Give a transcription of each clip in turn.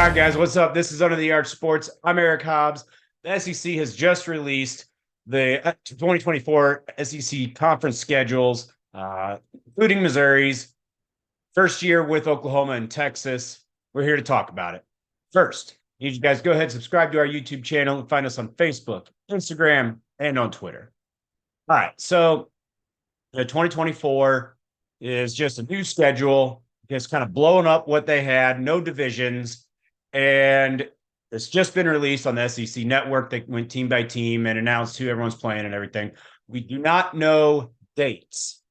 All right, guys, what's up? This is Under the Arch Sports. I'm Eric Hobbs. The SEC has just released the 2024 SEC conference schedules, including Missouri's first year with Oklahoma and Texas. We're here to talk about it. First, need you guys go ahead and subscribe to our YouTube channel and find us on Facebook, Instagram, and on Twitter. All right, so the 2024 is just a new schedule. It's kind of blowing up what they had, no divisions. And it's just been released on the SEC network. They went team by team and announced who everyone's playing and everything. We do not know dates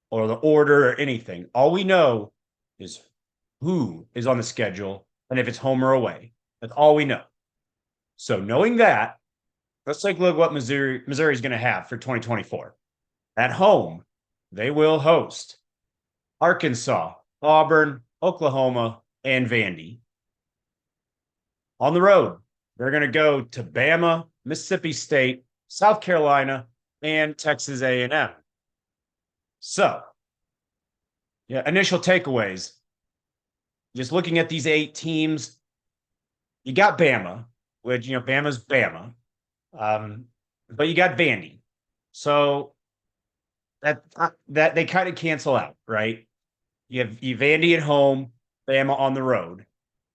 or the order or anything. All we know is who is on the schedule and if it's home or away. That's all we know. So knowing that, let's take a look at what Missouri is going to have for 2024. At home, they will host Arkansas, Auburn, Oklahoma, and Vandy. On the road, they're going to go to Bama, Mississippi State, South Carolina, and Texas A&M. So, initial takeaways. Just looking at these 8 teams, you got Bama, which, Bama's Bama. But you got Vandy. So that they kind of cancel out, right? You have Vandy at home, Bama on the road.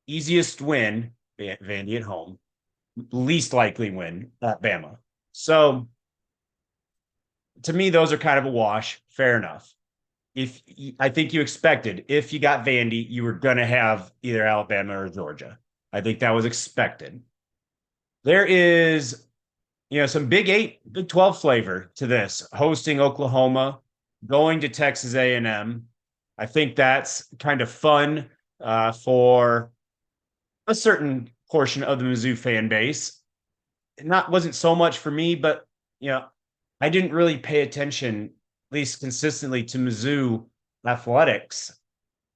Easiest win, Vandy at home. Least likely win at Bama. So to me, those are kind of a wash. Fair enough. I think you expected, if you got Vandy, you were going to have either Alabama or Georgia. I think that was expected. There is, some Big 8, Big 12 flavor to this. Hosting Oklahoma, going to Texas A&M. I think that's kind of fun for a certain portion of the Mizzou fan base. Wasn't so much for me, but I didn't really pay attention, at least consistently, to Mizzou athletics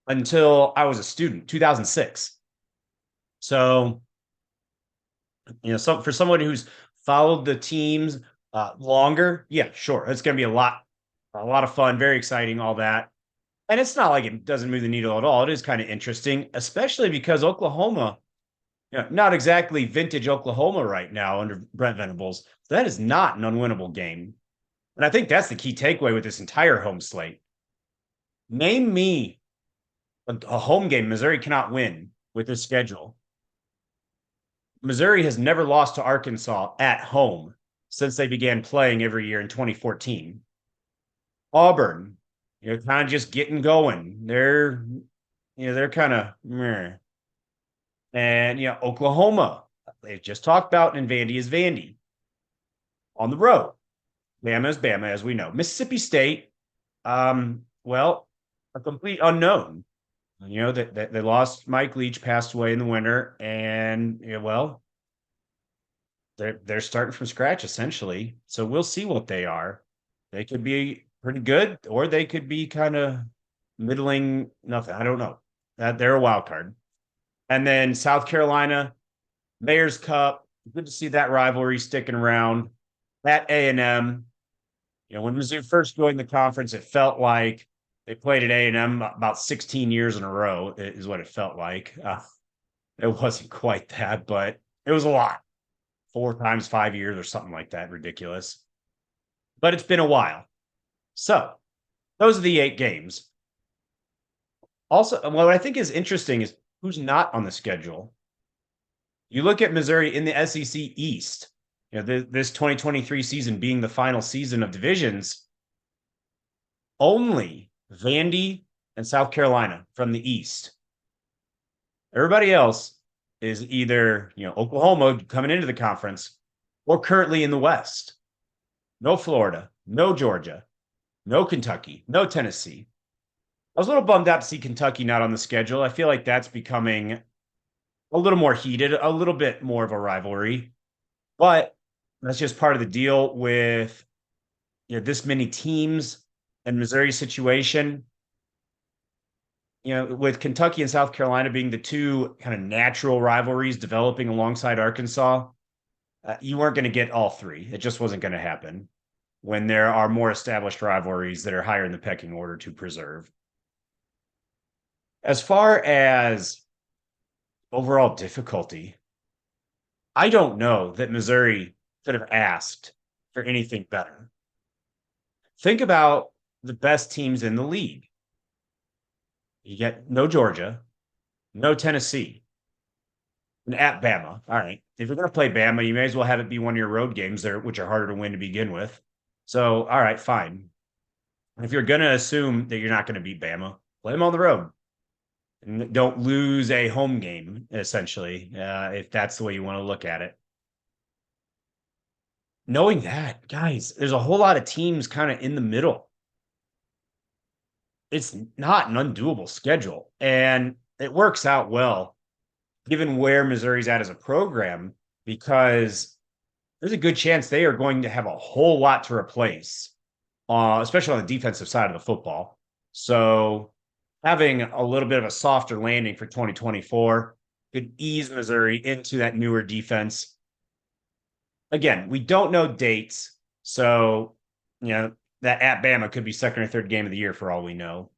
until I was a student, 2006. So, for someone who's followed the teams longer, yeah, sure, it's going to be a lot of fun, very exciting, all that. And it's not like it doesn't move the needle at all. It is kind of interesting, especially because Oklahoma, not exactly vintage Oklahoma right now under Brent Venables. That is not an unwinnable game. And I think that's the key takeaway with this entire home slate. Name me a home game Missouri cannot win with this schedule. Missouri has never lost to Arkansas at home since they began playing every year in 2014. Auburn, kind of just getting going. They're kind of meh. And Oklahoma, they just talked about, and Vandy is Vandy. On the road, Bama is Bama, as we know. Mississippi State, well, a complete unknown. They lost Mike Leach, passed away in the winter, and they're starting from scratch essentially. So we'll see what they are. They could be pretty good, or they could be kind of middling. Nothing. I don't know. They're a wild card. And then South Carolina, Mayor's Cup. Good to see that rivalry sticking around. At A&M, when Mizzou first joined the conference, it felt like they played at A&M about 16 years in a row, is what it felt like. It wasn't quite that, but it was a lot. 4 times 5 years or something like that. Ridiculous. But it's been a while. So those are the 8 games. Also, what I think is interesting is who's not on the schedule. You look at Missouri in the SEC East, this 2023 season being the final season of divisions, only Vandy and South Carolina from the East. Everybody else is either, Oklahoma coming into the conference or currently in the West. No Florida, no Georgia, no Kentucky, no Tennessee. I was a little bummed out to see Kentucky not on the schedule. I feel like that's becoming a little more heated, a little bit more of a rivalry. But that's just part of the deal with this many teams and Missouri situation. With Kentucky and South Carolina being the 2 kind of natural rivalries developing alongside Arkansas, you weren't going to get all 3. It just wasn't going to happen when there are more established rivalries that are higher in the pecking order to preserve. As far as overall difficulty, I don't know that Missouri could have asked for anything better. Think about the best teams in the league. You get no Georgia, no Tennessee, and at Bama. All right. If you're going to play Bama, you may as well have it be one of your road games there, which are harder to win to begin with. So, all right, fine. If you're going to assume that you're not going to beat Bama, play them on the road. And don't lose a home game, essentially, if that's the way you want to look at it. Knowing that, guys, there's a whole lot of teams kind of in the middle. It's not an undoable schedule, and it works out well given where Missouri's at as a program, because there's a good chance they are going to have a whole lot to replace, especially on the defensive side of the football. So having a little bit of a softer landing for 2024 could ease Missouri into that newer defense. Again, we don't know dates. So, that at Bama could be second or third game of the year for all we know.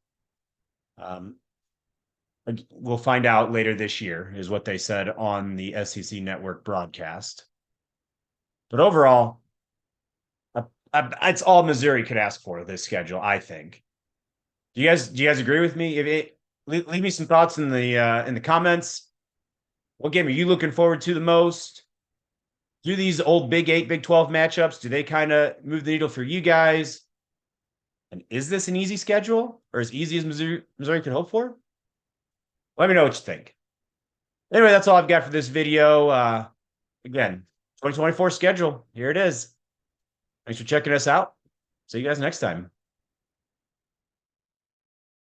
We'll find out later this year, is what they said on the SEC Network broadcast. But overall, it's all Missouri could ask for this schedule, I think. Do you guys agree with me? Leave me some thoughts in the comments. What game are you looking forward to the most? Do these old Big 8, Big 12 matchups, do they kind of move the needle for you guys? And is this an easy schedule, or as easy as Missouri could hope for? Let me know what you think. Anyway, that's all I've got for this video. Again, 2024 schedule. Here it is. Thanks for checking us out. See you guys next time.